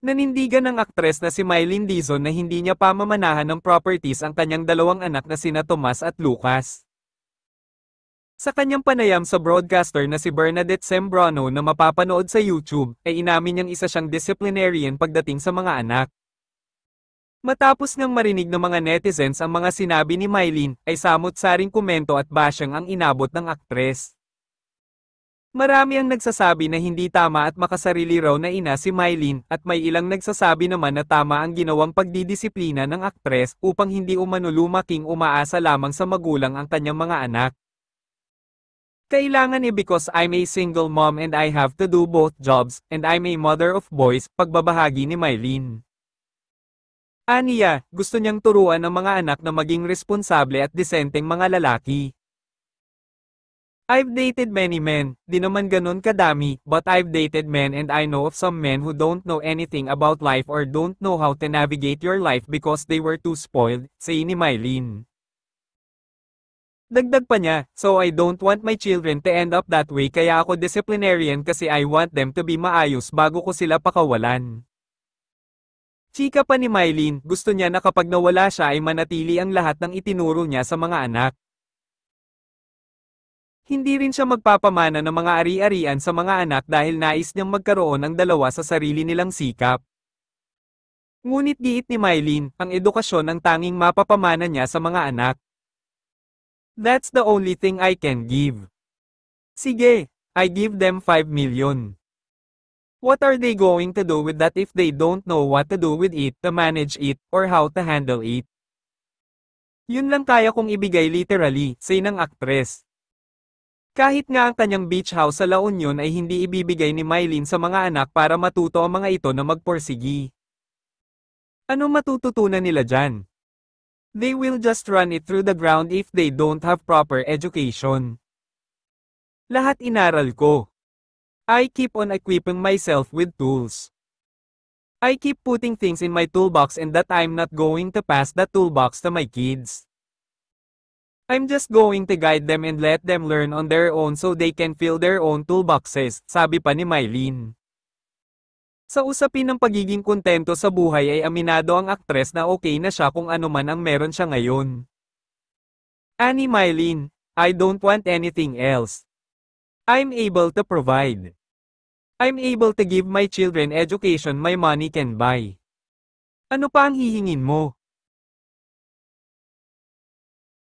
Nanindigan ng aktres na si Mylene Dizon na hindi niya pamamanahan ng properties ang kanyang dalawang anak na sina Tomas at Lucas. Sa kanyang panayam sa broadcaster na si Bernadette Sembrano na mapapanood sa YouTube, ay inamin niyang isa siyang disciplinarian pagdating sa mga anak. Matapos ngang marinig ng mga netizens ang mga sinabi ni Mylene, ay samot-saring komento at basyang ang inabot ng aktres. Marami ang nagsasabi na hindi tama at makasarili raw na ina si Mylene, at may ilang nagsasabi naman na tama ang ginawang pagdidisiplina ng aktres upang hindi umano lumaking umaasa lamang sa magulang ang kanyang mga anak. Kailangan because I'm a single mom and I have to do both jobs, and I'm a mother of boys, pagbabahagi ni Mylene. Aniya, gusto niyang turuan ang mga anak na maging responsable at disenteng mga lalaki. I've dated many men, di naman ganun kadami, but I've dated men and I know of some men who don't know anything about life or don't know how to navigate your life because they were too spoiled, say ni Mylene. Dagdag pa niya, so I don't want my children to end up that way kaya ako disciplinarian kasi I want them to be maayos bago ko sila pakawalan. Chika pa ni Mylene, gusto niya na kapag nawala siya ay manatili ang lahat ng itinuro niya sa mga anak. Hindi rin siya magpapamana ng mga ari-arian sa mga anak dahil nais niyang magkaroon ng dalawa sa sarili nilang sikap. Ngunit giit ni Mylene, ang edukasyon ang tanging mapapamana niya sa mga anak. That's the only thing I can give. Sige, I give them 5 million. What are they going to do with that if they don't know what to do with it, to manage it, or how to handle it? Yun lang kaya kong ibigay literally, say ng aktres. Kahit nga ang kanyang beach house sa La Union ay hindi ibibigay ni Mylene sa mga anak para matuto ang mga ito na magporsigi. Ano matututunan nila dyan? They will just run it through the ground if they don't have proper education. Lahat inaral ko. I keep on equipping myself with tools. I keep putting things in my toolbox and that I'm not going to pass that toolbox to my kids. I'm just going to guide them and let them learn on their own so they can fill their own toolboxes, sabi pa ni Mylene. Sa usapin ng pagiging kontento sa buhay ay aminado ang aktres na okay na siya kung ano man ang meron siya ngayon. Ani Mylene, I don't want anything else. I'm able to provide. I'm able to give my children education my money can buy. Ano pa ang hihingin mo?